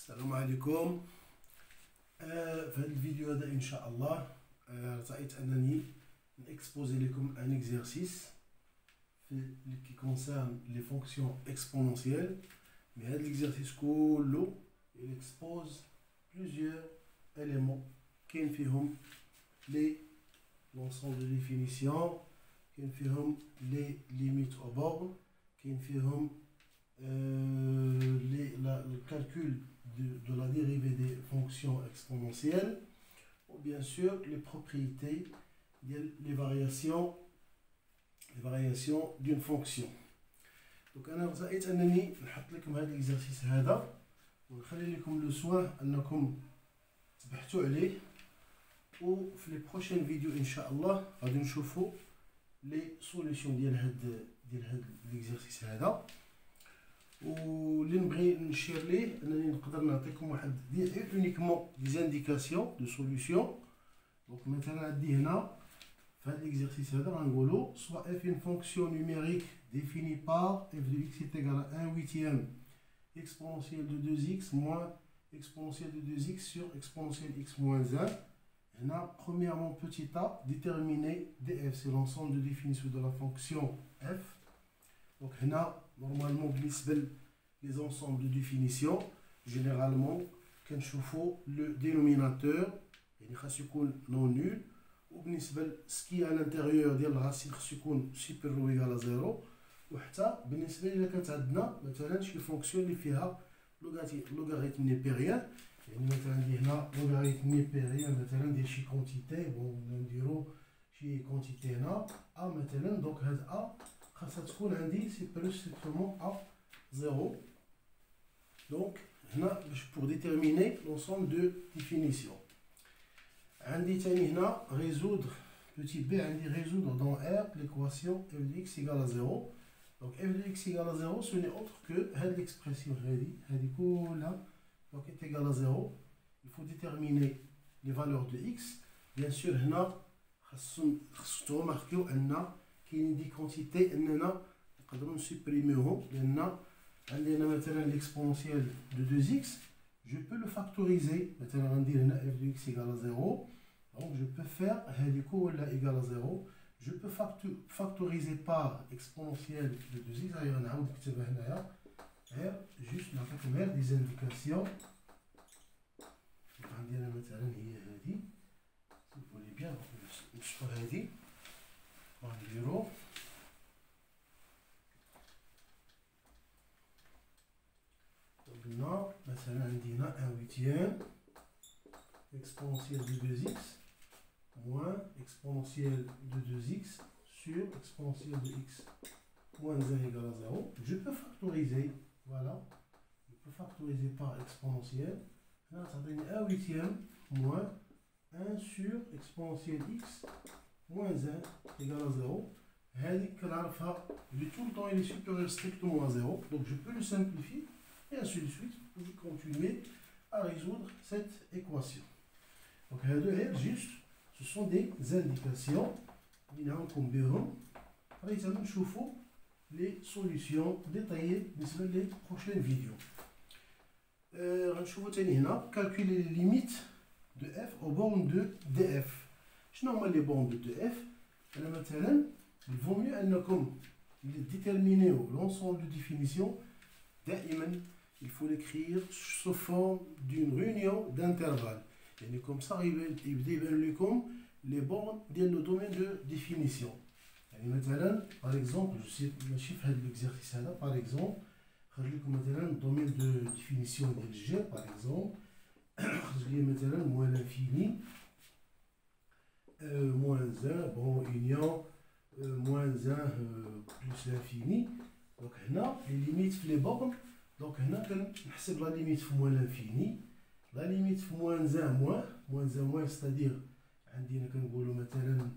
السلام عليكم. في هذا الفيديو هذا ان شاء الله رأيت انني نكسبوزي لكم ان اكزرسيس qui concerne les fonctions exponentielles. Mais هذا الاكزرسيس كله il expose plusieurs éléments كاين فيهم l'ensemble de définition, كاين فيهم les limites aux bornes, كاين فيهم le calcul de la dérivée des fonctions exponentielles, ou bien sûr les propriétés, les variations d'une fonction. Donc أنا رأيت أنني نحط لكم هذا الإكزرسيس هذا ونخلي لكم لو سوان أنكم تبحثوا عليه، وفي لي بروشين فيديو إن شاء الله غادي نشوفوا لي سوليسيون ديال هاد الإكزرسيس هذا. واللي نبغي نشير ليه انني نقدر نعطيكم واحد اونيكمون دي زانديكاسيون دو سوليوشن. دونك مثلا عندي هنا في هذا الاكزرسيس هذا غنقولوا soit f une fonction numérique définie par f de x est égal à 1 huitième exponentielle de 2x moins exponentielle de 2x sur exponentielle x moins 1. هنا premièrement petit a, déterminer df, c'est l'ensemble de définition de la fonction f. Donc هنا normalement بالنسبة les ensembles de définition généralement كنشوفوا le dénominateur يعني خاص يكون non nul، وبالنسبة ce qui est à l'intérieur ديال الراسين خاص يكون supérieur ou égal à 0، وحتى بالنسبة إلا كانت عندنا مثلا شي فونكسيون اللي فيها لوغاريتم نيبيريان، يعني مثلا عندي هنا لوغاريتم نيبيريان مثلا ديال شي كونتيتي، بون نديرو شي كونتيتي هنا ا مثلا، دونك هاد ا خاصها تكون عندي supérieur strictement à 0. Donc هنا باش pour déterminer l'ensemble de définition. عندي ثاني هنا résoudre petit b، عندي résoudre dans R l'équation f de x égale à 0. Donc f de x égale à 0 ce n'est autre que هاد l'expression هذه كلها donc est égale à 0. Il faut déterminer les valeurs de x. Bien sûr هنا خاصو ترماركيو ان كاين دي كونتيتي اننا نقدروا نسوبريميوهم، لان عندنا مثلا ليكسبونسيال دو 2x جو بو لو فاكتوريزي، مثلا غندير هنا f de x égale à 0، donc je peux faire هذه كلها égale à 0. je peux factoriser par exponentielle de 2x. غادي نعاود نكتبها هنايا غير جوست نعطيكم غير دي زانديكاسيون. غندير انا مثلا هي هذه سي فولي بيان نشوفو هذه غنديرو قلنا مثلا عندنا 1 huitième exponentielle de 2x moins exponentielle de 2x sur exponentielle de x moins 1 égale à 0. Je peux factoriser, voilà, je peux factoriser par exponentielle. Là ça donne 1 huitième moins 1 sur exponentielle x moins 1 égale à 0. هذيك كنعرفها اللي tout le temps il est supérieur strictement à 0, donc je peux le simplifier et ainsi de suite pour continuer à résoudre cette équation. Donc هادو juste ce sont des indications اللي نعاونكم بهم باش نشوفوا les solutions détaillées بالنسبه لي prochaines vidéos. غنشوفوا ثاني هنا calculer les limites de f aux bornes de df. شنو هما les bornes de df؟ انا مثلا il vaut mieux انكم déterminer l'ensemble de définition دائما il faut l'écrire sous forme d'une réunion d'intervalles. يعني comme ça يبدا يبان لكم les bornes ديال le domaine de définition. يعني مثلا par exemple ماشي في هذا l'exercice هذا par exemple خرج لكم مثلا domaine de définition ديال g par exemple خرج لي مثلا moins l'infini moins 1 bon union moins 1 plus l'infini. donc هنا les limites في les bornes. donc هنا كنحسب la limite في moins l'infini، la limite في moins 1 moins c'est-à-dire عندنا كنقولوا مثلا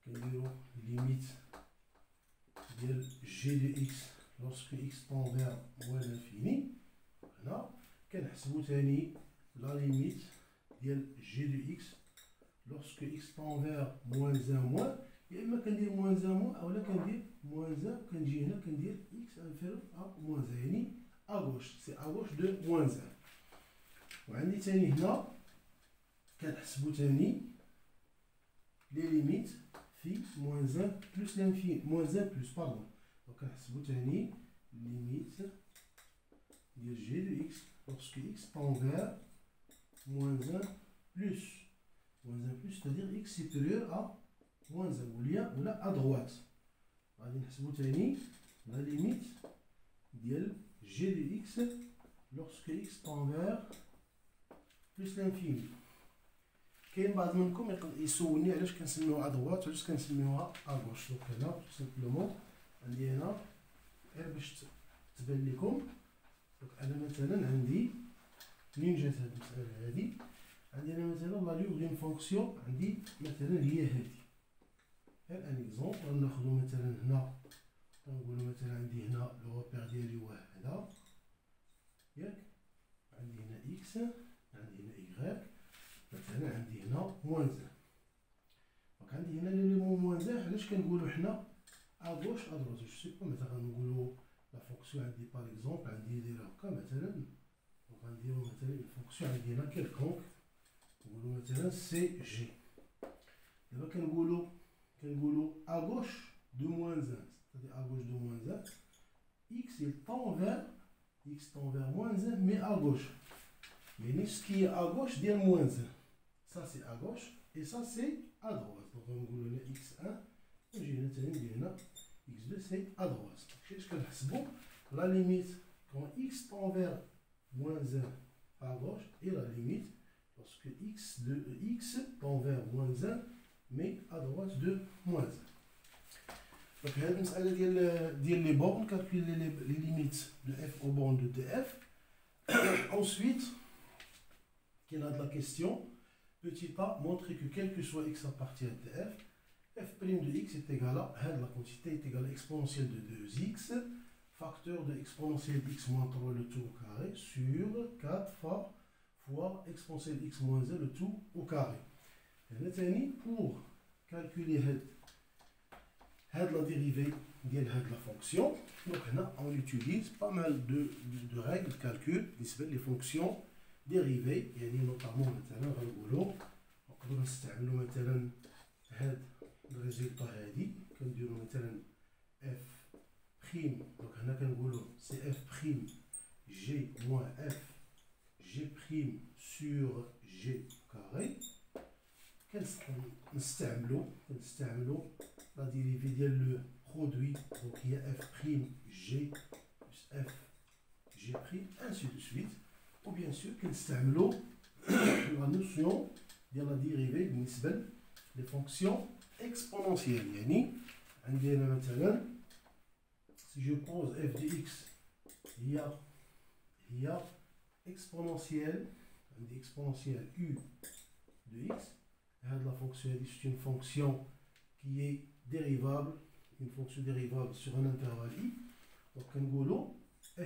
كنديروا limite ديال g de x lorsque x tend vers moins l'infini. هنا كنحسبوا ثاني la limite ديال g de x lorsque x tend vers moins 1 moins، يا اما كندير moins 1 moins اولا كندير moins 1 كنجي هنا كندير x inférieur à moins 1، يعني à gauche c'est à gauche de moins 1. وعندي تاني هنا كنحسبو تاني لي ليميت في موان 1 بلس لانفيني موان 1 بلس باردون. دونك كنحسبو تاني ليميت ديال جي دو اكس lorsque x tend vers moins 1 plus moins 1 plus, c'est-à-dire x supérieur à moins 1 ou là à droite. غادي نحسبو تاني la limite ديال g de x lorsque x tend vers plus l'infini. كاين بعض منكم يسولني علاش كنسميوها ا droite وعلاش كنسميوها ا gauche. دونك هنا tout simplement عندي هنا غير باش تبان لكم. دونك انا مثلا عندي منين جات هاد المساله هادي، عندي انا مثلا فاليو ديال فونكسيون عندي مثلا هي هادي. غير ان اكزومبل غناخدو مثلا هنا غنقولو مثلا عندي هنا لو ريبير ديالي هو هذا ياك، عندي هنا اكس، عندي هنا ايغريك، مثلا عندي هنا موان 1. دونك عندي هنا ليليمون موان 1. علاش كنقولو حنا ا غوش ا دروات؟ جو سي با مثلا غنقولو لا فونكسيون عندي باغ اكزومبل عندي دايره هكا مثلا، دونك غنديرو مثلا الفونكسيون عندي هنا كيلكونك نقولو مثلا سي جي. دابا كنقولو ا غوش دو موان 1، c'est-à-dire à gauche de moins 1, x il tend vers moins 1 mais à gauche. يعني ce qui est à gauche ديال moins 1. Ça c'est à gauche et ça c'est à droite. Donc غنقولو هنا x1 ونجي هنا تاني ندير هنا x2 c'est à droite. كيفاش كنحسبو la limite quand x tend vers moins 1 à gauche et la limite lorsque x tend vers moins 1 mais à droite de moins 1. Donc هاد المسألة ديال لي بورن كالكولي لي ليميت دو اف او بورن دو دي اف. Ensuite كاين هاد لا كيستيون petit a montrer que quel que soit x appartient à df, f' de x est égal à هاد لا quantité est égal à exponentielle de 2x facteur de exponentielle de x moins 3 le tout au carré sur 4 fois exponentielle de x moins 1 le tout au carré. هنا تاني pour calculer هاد la dérivée ديال هاد la fonction. Donc هنا on utilise pas mal de règles de calcul بالنسبة les fonctions dérivées. يعني notamment مثلا غنقولو نقدرو نستعملو مثلا هاد الريزلطة هادي كنديرو مثلا f prime. donc هنا كنقولو سي f prime g moins f g prime sur g carré. كنستعملو la dérivée ديال le produit donc il y a f prime g plus f g prime ainsi de suite. ou bien sûr كنستعملو la notion ديال la dérivée بالنسبة les fonctions exponentielles. يعني عندي هنا مثلا si je pose f de x هي exponentielle عندي exponentielle u de x. هاد la fonction c'est une fonction qui est dérivable, une fonction dérivable sur un intervalle i. Donc كنقولو f'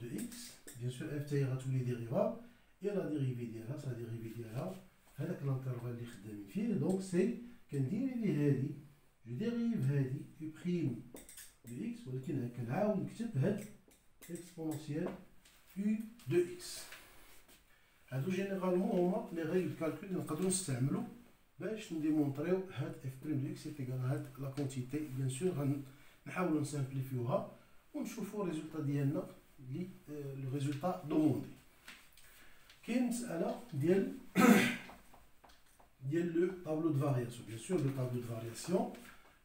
de x, bien sûr f تايرها tous les dérivables et la dérivée ديالها sa dérivée ديالها هذاك الانترفال اللي خدامين فيه. donc c'est كنديريفي هادي جو ديريف هادي u prime de x ولكن كنعاود نكتب هاد exponentielle u de x. هادو جينيرالمون هما لي ريغل كالكول اللي نقدرو نستعملو باش نديمونطريو هاد اف بريم دو اكس ايكال هاد لا كونتيتي. بيان سور غنحاولو نسامبليفيوها ونشوفو الريزولطا ديالنا لي لو ريزولطا دوموندي. كاين مسألة ديال لو طابلو دو فارياسيون. بيان سور لو طابلو دو فارياسيون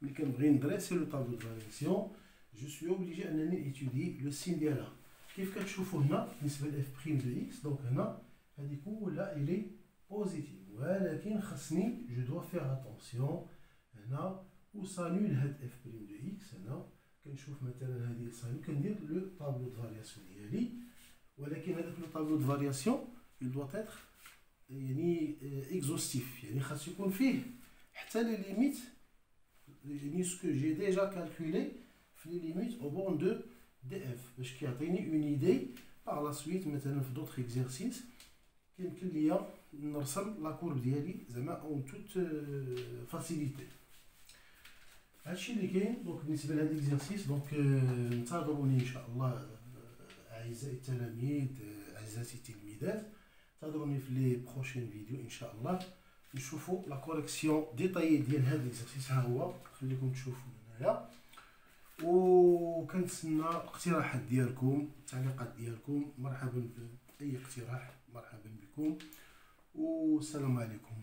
ملي كنبغي ندريسي لو طابلو دو فارياسيون جو سوي اوبليجي انني ايتودي لو سين ديالها. كيف كتشوفو هنا بالنسبة لاف بريم دو اكس دونك هنا هادي كلها الي بوزيتيف ولكن خصني جو دوا فيغ اتونسيون هنا وصانول هاد اف بريم دو اكس. هنا كنشوف مثلا هادي صانول كندير لو طابلو دو فارياسيون ديالي ولكن هذاك لو طابلو دو فارياسيون il doit être يعني اكزوستيف يعني خاص يكون فيه حتى لي ليميت يعني سكو جي ديجا كالكولي في لي ليميت او بون دو دي اف باش كيعطيني اون ايدي باغ لا سويت مثلا في دوطخ اكزرسيس كيمكن ليا نرسم لا كورب ديالي زعما اون توت فاسيليتي. هادشي اللي كاين دونك بالنسبه لهاد الاكزرسيس. دونك انتظروني ان شاء الله اعزائي التلاميذ اعزائي التلميذات انتظروني في لي بروشين فيديو ان شاء الله نشوفوا لا كوريكسيون ديطايي ديال هذا ليكزارسيس. ها هو خليكم تشوفوا هنايا، وكنتسنى الاقتراحات ديالكم، التعليقات ديالكم. مرحبا باي اقتراح، مرحبا بكم، والسلام عليكم.